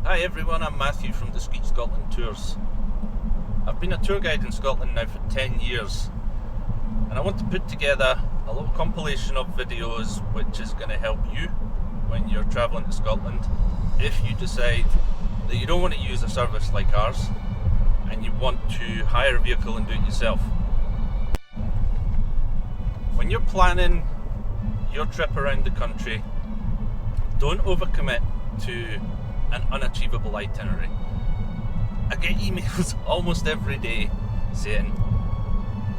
Hi everyone, I'm Matthew from Discreet Scotland Tours. I've been a tour guide in Scotland now for 10 years and I want to put together a little compilation of videos which is going to help you when you're travelling to Scotland if you decide that you don't want to use a service like ours and you want to hire a vehicle and do it yourself. When you're planning your trip around the country, don't overcommit to an unachievable itinerary. I get emails almost every day saying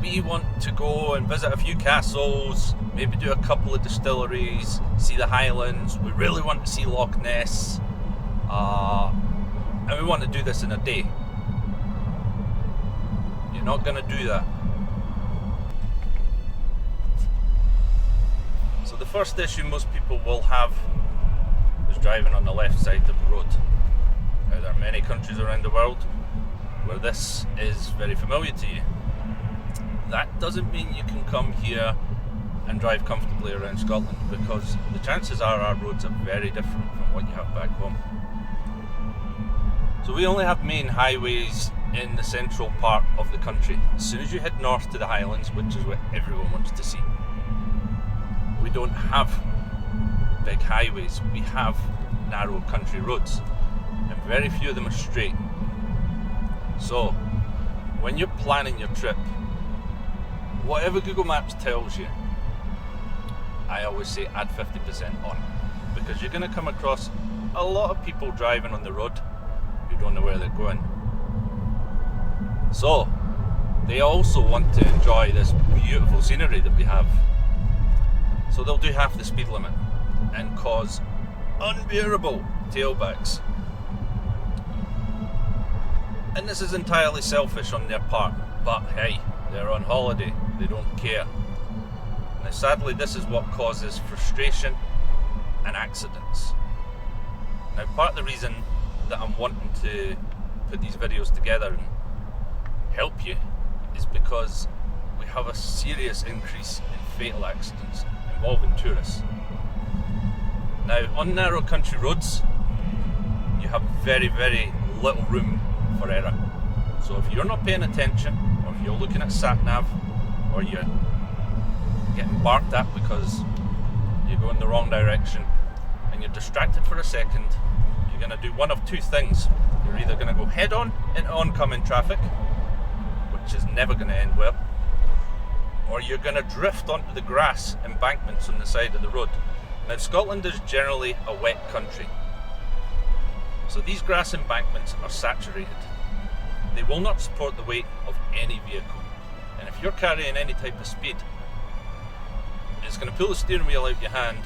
we want to go and visit a few castles, maybe do a couple of distilleries, see the Highlands, we really want to see Loch Ness, and we want to do this in a day. You're not going to do that. So the first issue most people will have is driving on the left side of the road. Now, there are many countries around the world where this is very familiar to you. That doesn't mean you can come here and drive comfortably around Scotland, because the chances are our roads are very different from what you have back home. So we only have main highways in the central part of the country. As soon as you head north to the Highlands, which is what everyone wants to see, we don't have big highways. We have narrow country roads, and very few of them are straight. So when you're planning your trip, whatever Google Maps tells you, I always say add 50% on, because you're going to come across a lot of people driving on the road who don't know where they're going. So they also want to enjoy this beautiful scenery that we have, so they'll do half the speed limit and cause unbearable tailbacks. And this is entirely selfish on their part, but hey, they're on holiday, they don't care. Now sadly, this is what causes frustration and accidents. Now, part of the reason that I'm wanting to put these videos together and help you is because we have a serious increase in fatal accidents involving tourists. Now, on narrow country roads, you have very, very little room for error. So if you're not paying attention, or if you're looking at sat-nav, or you're getting barked at because you go in the wrong direction, and you're distracted for a second, you're going to do one of two things. You're either going to go head-on into oncoming traffic, which is never going to end well, or you're going to drift onto the grass embankments on the side of the road. Now, Scotland is generally a wet country, so these grass embankments are saturated. They will not support the weight of any vehicle, and if you're carrying any type of speed, it's going to pull the steering wheel out your hand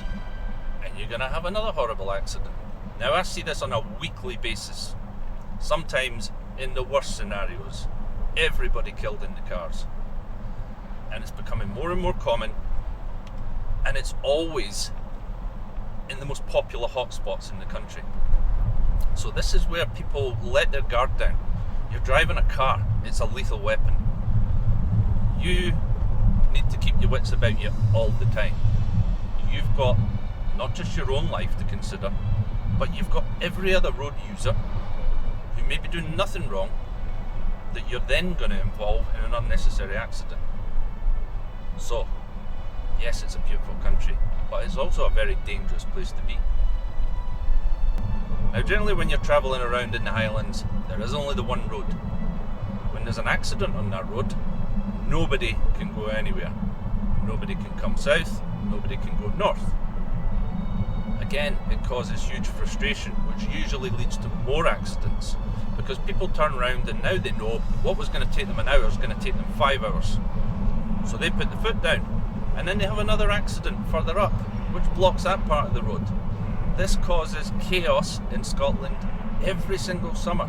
and you're going to have another horrible accident. Now, I see this on a weekly basis. Sometimes, in the worst scenarios, everybody killed in the cars, and it's becoming more and more common, and it's always in the most popular hotspots in the country. So this is where people let their guard down. You're driving a car, it's a lethal weapon. You need to keep your wits about you all the time. You've got not just your own life to consider, but you've got every other road user who may be doing nothing wrong that you're then going to involve in an unnecessary accident. So, yes, it's a beautiful country, but it's also a very dangerous place to be. Now, generally when you're travelling around in the Highlands, there is only the one road. When there's an accident on that road, nobody can go anywhere. Nobody can come south, nobody can go north. Again, it causes huge frustration, which usually leads to more accidents, because people turn around and now they know what was going to take them an hour is going to take them 5 hours. So they put the foot down, and then they have another accident further up, which blocks that part of the road. This causes chaos in Scotland every single summer.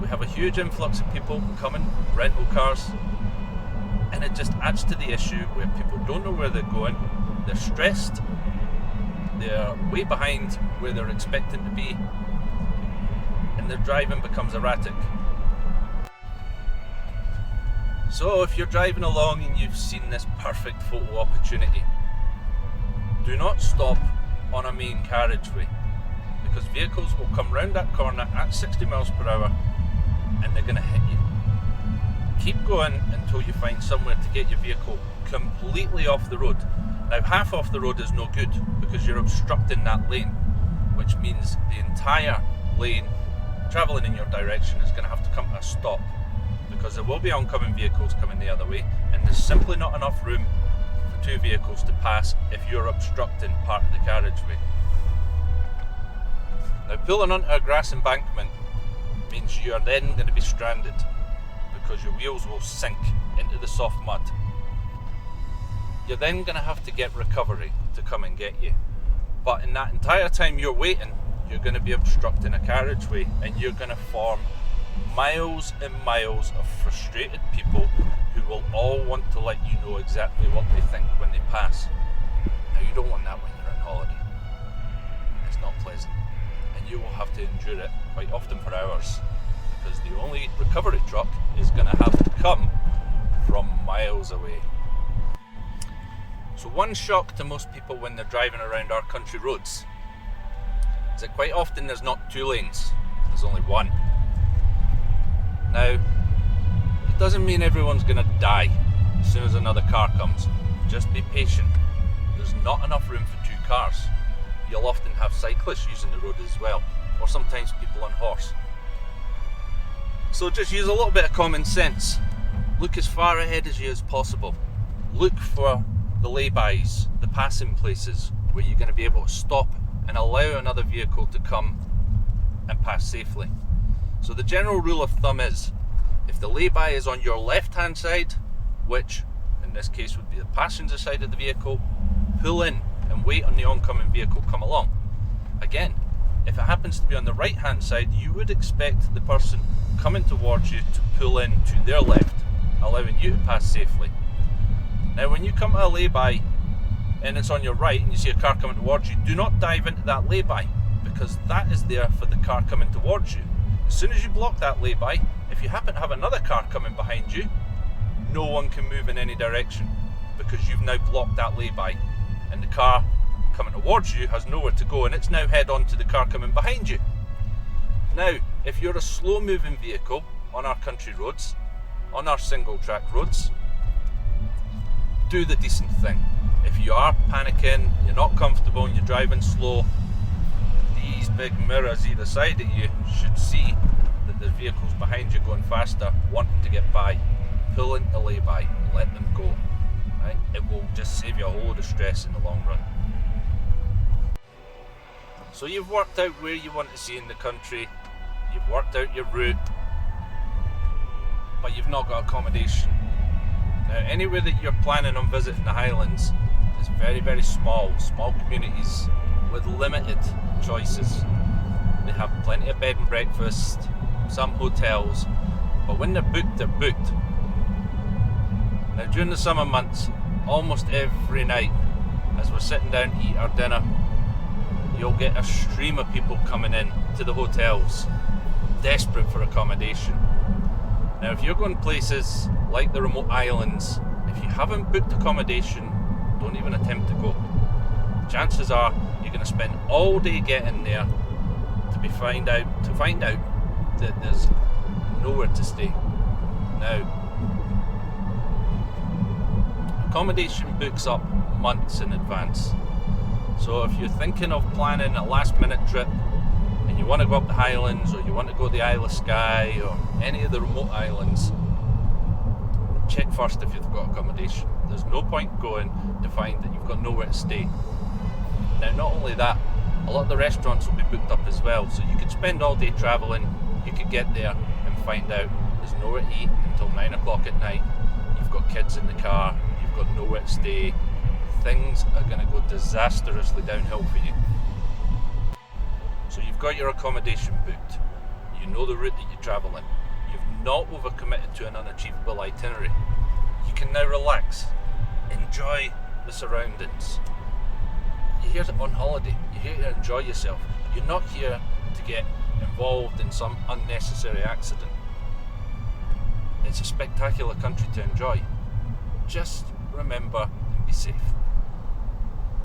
We have a huge influx of people coming, rental cars, and it just adds to the issue where people don't know where they're going, they're stressed, they're way behind where they're expecting to be, and their driving becomes erratic. So if you're driving along and you've seen this perfect photo opportunity, do not stop on a main carriageway, because vehicles will come round that corner at 60 miles per hour and they're going to hit you. Keep going until you find somewhere to get your vehicle completely off the road. Now, half off the road is no good because you're obstructing that lane, which means the entire lane travelling in your direction is going to have to come to a stop because there will be oncoming vehicles coming the other way, and there's simply not enough room for two vehicles to pass if you're obstructing part of the carriageway. Now, pulling onto a grass embankment means you are then going to be stranded because your wheels will sink into the soft mud. You're then going to have to get recovery to come and get you. But in that entire time you're waiting, you're going to be obstructing a carriageway, and you're going to form miles and miles of frustrated people who will all want to let you know exactly what they think when they pass. Now, you don't want that when you're on holiday. It's not pleasant, and you will have to endure it quite often for hours because the only recovery truck is going to have to come from miles away. So one shock to most people when they're driving around our country roads is that quite often there's not two lanes, there's only one. Now, it doesn't mean everyone's going to die as soon as another car comes. Just be patient. There's not enough room for two cars. You'll often have cyclists using the road as well, or sometimes people on horse. So just use a little bit of common sense. Look as far ahead as you as possible. Look for the lay-bys, the passing places where you're going to be able to stop and allow another vehicle to come and pass safely. So the general rule of thumb is, if the lay-by is on your left-hand side, which in this case would be the passenger side of the vehicle, pull in and wait on the oncoming vehicle come along. Again, if it happens to be on the right-hand side, you would expect the person coming towards you to pull in to their left, allowing you to pass safely. Now, when you come to a lay-by and it's on your right and you see a car coming towards you, do not dive into that lay-by because that is there for the car coming towards you. As soon as you block that lay-by, if you happen to have another car coming behind you, no one can move in any direction because you've now blocked that lay-by, and the car coming towards you has nowhere to go, and it's now head on to the car coming behind you. Now, if you're a slow-moving vehicle on our country roads, on our single-track roads, do the decent thing. If you are panicking, you're not comfortable and you're driving slow, these big mirrors either side of you should see that there's vehicles behind you going faster, wanting to get by. Pull into the lay-by, let them go. Right? It will just save you a whole load of stress in the long run. So you've worked out where you want to see in the country, you've worked out your route, but you've not got accommodation. Now, anywhere that you're planning on visiting the Highlands is very, very small communities with limited choices. They have plenty of bed and breakfast, some hotels, but when they're booked. Now, during the summer months, almost every night, as we're sitting down to eat our dinner, you'll get a stream of people coming in to the hotels, desperate for accommodation. Now, if you're going places like the remote islands, if you haven't booked accommodation, don't even attempt to go. Chances are you're going to spend all day getting there to find out that there's nowhere to stay. Now, accommodation books up months in advance. So if you're thinking of planning a last minute trip and you want to go up the Highlands, or you want to go to the Isle of Skye or any of the remote islands, check first if you've got accommodation. There's no point going to find that you've got nowhere to stay. Now, not only that, a lot of the restaurants will be booked up as well, so you could spend all day travelling, you could get there and find out there's nowhere to eat until 9 o'clock at night, you've got kids in the car, you've got nowhere to stay. Things are going to go disastrously downhill for you. So you've got your accommodation booked, you know the route that you're travelling, you've not overcommitted to an unachievable itinerary. You can now relax, enjoy the surroundings. You're here on holiday, you're here to enjoy yourself. You're not here to get involved in some unnecessary accident. It's a spectacular country to enjoy. Just remember and be safe.